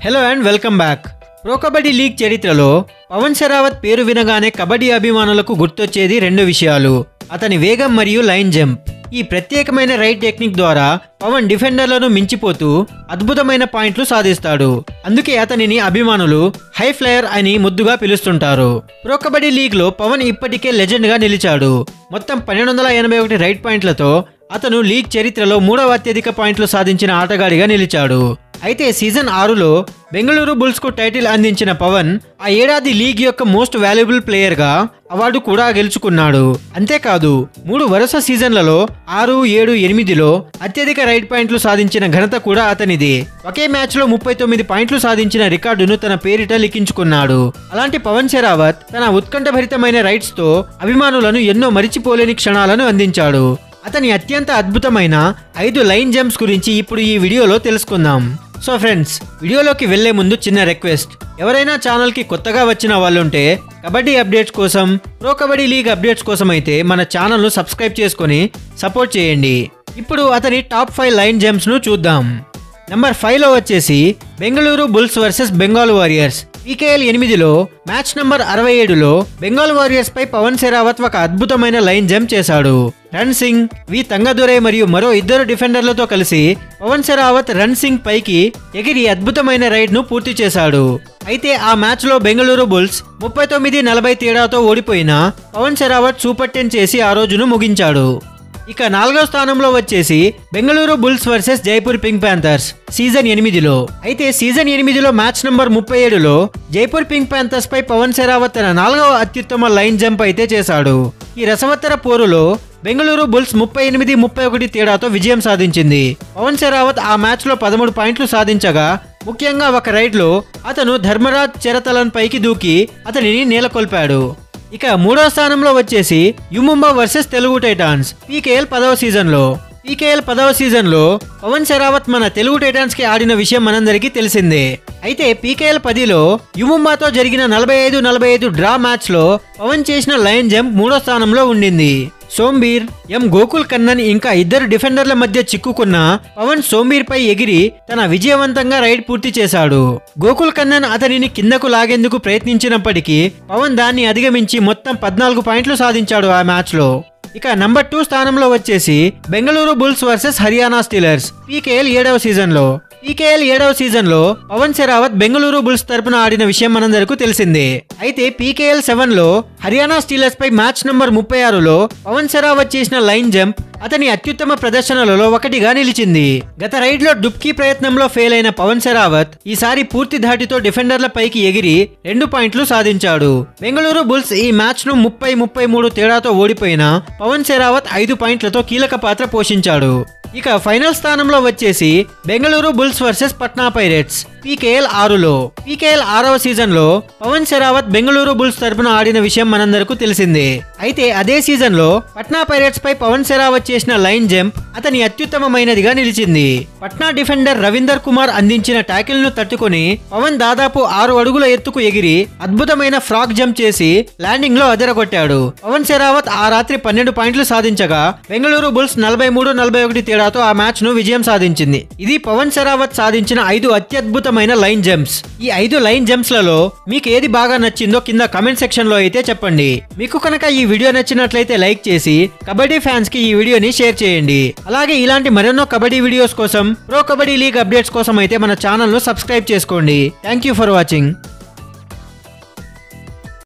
Hello and welcome back. Pro kabaddi league చరిత్రలో పవన్ షరావత్ పేరు వినగానే కబడ్డీ అభిమానులకు గుర్తొచ్చేది రెండు విషయాలు: అతని వేగం మరియు లైన్ జంప్. ఈ ప్రత్యేకమైన రైడ్ టెక్నిక్ ద్వారా పవన్ డిఫెండర్లను మించిపోతూ అద్భుతమైన పాయింట్లు సాధిస్తాడు. అందుకే అతనిని అభిమానులు హై ఫ్లయర్ అని ముద్దుగా పిలుస్తుంటారు. ప్రో కబడ్డీ లీగ్ లో పవన్ ఇప్పటికే లెజెండ్ గా నిలిచాడు. మొత్తం 1281 రైడ్ పాయింట్లతో అతను లీగ్ చరిత్రలో 3వ అత్యధిక పాయింట్లు సాధించిన ఆటగాడిగా నిలిచాడు. అయితే సీజన్ 6లో బెంగళూరు బుల్స్ కు టైటిల్ అందించిన పవన్ ఆ ఏడాది లీగ్ యొక్క మోస్ట్ వాల్యుబుల్ ప్లేయర్ గా అవార్డు కూడా గెలుచుకున్నాడు. అంతేకాదు 3 వరుస సీజన్లలో 6, 7, 8లో అత్యధిక రైడ్ పాయింట్లు సాధించిన ఘనత కూడా అతనిది. ఒకే మ్యాచ్ లో 39 పాయింట్లు సాధించిన రికార్డును తన పేరిట లిఖించుకున్నాడు. అలాంటి పవన్ షరావత్ తన ఉత్కంఠభరితమైన రైడ్స్ తో అభిమానులను ఎన్నో మరిచిపోలేని క్షణాలను అందించాడు. అతని అత్యంత అద్భుతమైన 5 లైన్ జంప్స్ గురించి ఇప్పుడు ఈ వీడియోలో తెలుసుకుందాం. సో ఫ్రెండ్స్, వీడియోలోకి వెళ్లే ముందు చిన్న రిక్వెస్ట్: ఎవరైనా ఛానల్కి కొత్తగా వచ్చిన వాళ్ళుంటే కబడ్డీ అప్డేట్స్ కోసం, ప్రో కబడ్డీ లీగ్ అప్డేట్స్ కోసం అయితే మన ఛానల్ను సబ్స్క్రైబ్ చేసుకొని సపోర్ట్ చేయండి. ఇప్పుడు అతని టాప్ 5 లైన్ జంప్స్ ను చూద్దాం. నెంబర్ 5లో వచ్చేసి Bengaluru Bulls versus Bengal Warriors. PKL 8లో మ్యాచ్ నంబర్ 67లో బెంగాల్ వారియర్స్ పై పవన్ షరావత్ ఒక అద్భుతమైన లైన్ జంప్ చేశాడు. రన్ సింగ్, వి తంగదురై మరియు మరో 2 డిఫెండర్లతో కలిసి పవన్ షరావత్ రన్ సింగ్ పైకి ఎగిరి అద్భుతమైన రైడ్ ను పూర్తి చేశాడు. అయితే ఆ మ్యాచ్ లో బెంగళూరు బుల్స్ 39-40 తేడాతో ఓడిపోయినా పవన్ షరావత్ సూపర్ 10 చేసి ఆ రోజును ముగించాడు. ఇక 4వ స్థానంలో వచ్చేసి Bengaluru Bulls versus Jaipur Pink Panthers season 8లో. అయితే సీజన్ 8లో మ్యాచ్ నంబర్ 37లో జైపూర్ పింక్ ప్యాంథర్స్ పై పవన్ షరావత్ తన 4వ అత్యుత్తమ లైన్ జంప్ అయితే చేశాడు. ఈ రసవత్తర పోరులో బెంగళూరు బుల్స్ 38-31 తేడాతో విజయం సాధించింది. పవన్ షరావత్ ఆ మ్యాచ్ లో 13 పాయింట్లు సాధించగా, ముఖ్యంగా ఒక రైడ్ లో అతను ధర్మరాజ్ చెరతలన్ పైకి దూకి అతనిని నేలకొల్పాడు. ఇక 3వ స్థానంలో వచ్చేసి U Mumba versus Telugu Titans PKL 10వ సీజన్లో. PKL 10వ సీజన్లో పవన్ షరావత్ మన తెలుగు టైటాన్స్ కి ఆడిన విషయం మనందరికీ తెలిసిందే. అయితే PKL 10లో యుముంబాతో జరిగిన 45-45 డ్రా మ్యాచ్ లో పవన్ చేసిన లైన్ జంప్ 3వ స్థానంలో ఉండింది. సోంబీర్, ఎం గోకుల్ కన్నన్ ఇంకా 2 డిఫెండర్ల మధ్య చిక్కుకున్న పవన్ సోంబీర్ పై ఎగిరి తన విజయవంతంగా రైడ్ పూర్తి చేశాడు. గోకుల్ కన్నన్ అతనిని కిందకు లాగేందుకు ప్రయత్నించినప్పటికీ పవన్ దాన్ని అధిగమించి మొత్తం 14 పాయింట్లు సాధించాడు ఆ మ్యాచ్ లో. ఇక నంబర్ 2 స్థానంలో వచ్చేసి Bengaluru Bulls versus Haryana Steelers PKL 7వ సీజన్లో. PKL 7వ సీజన్లో పవన్ షరావత్ బెంగళూరు బుల్స్ తరపున ఆడిన విషయం మనందరికీ తెలిసిందే. అయితే PKL 7లో హర్యానా స్టీలర్స్ పై మ్యాచ్ నంబర్ 36లో పవన్ షరావత్ చేసిన లైన్ జంప్ అతని అత్యుత్తమ ప్రదర్శనలలో ఒకటిగా నిలిచింది. గత రైడ్ లో డుబ్కీ ప్రయత్నంలో ఫెయిల్ అయిన పవన్ షరావత్ ఈసారి పూర్తి ధాటితో డిఫెండర్ల పైకి ఎగిరి 2 పాయింట్లు సాధించాడు. బెంగళూరు బుల్స్ ఈ మ్యాచ్ ను 30-33 తేడాతో ఓడిపోయినా పవన్ షరావత్ 5 పాయింట్లతో కీలక పాత్ర పోషించాడు. ఇక ఫైనల్ స్థానంలో వచ్చేసి Bengaluru Bulls versus Patna pirates PKL 6లో. PKL 6వ సీజన్లో పవన్ షరావత్ బెంగళూరు బుల్స్ తరపున ఆడిన విషయం మనందరికీ తెలిసిందే. అయితే అదే సీజన్లో పట్నా పైరేట్స్ పై పవన్ షరావత్ చేసిన లైన్ జంప్ అతని అత్యుత్తమమైనదిగా నిలిచింది. పట్నా డిఫెండర్ రవీందర్ కుమార్ అందించిన టాకిల్ ను తట్టుకొని పవన్ దాదాపు 6 అడుగుల ఎత్తుకు ఎగిరి అద్భుతమైన ఫ్రాక్ జంప్ చేసి ల్యాండింగ్ లో అదరగొట్టాడు. పవన్ షరావత్ ఆ రాత్రి 12 పాయింట్లు సాధించగా బెంగళూరు బుల్స్ 43-41 తేడాతో ఆ మ్యాచ్ ను విజయం సాధించింది. ఇది పవన్ షరావత్ సాధించిన 5 అత్యద్భుతమైన లైన్ జంప్స్. ఈ 5 లైన్ జంప్స్ లలో మీకు ఏది బాగా నచ్చిందో కింద కమెంట్ సెక్షన్ లో అయితే చెప్పండి. మీకు కనుక ఈ వీడియో నచ్చినట్లయితే లైక్ చేసి కబడ్డీ ఫ్యాన్స్ కి ఈ వీడియోని షేర్ చేయండి. అలాగే ఇలాంటి మరెన్నో కబడ్డీ వీడియోస్ కోసం, ప్రో కబడ్డీ లీగ్ అప్డేట్స్ కోసం అయితే మన ఛానల్ ను సబ్స్క్రైబ్ చేసుకోండి. Thank you for watching.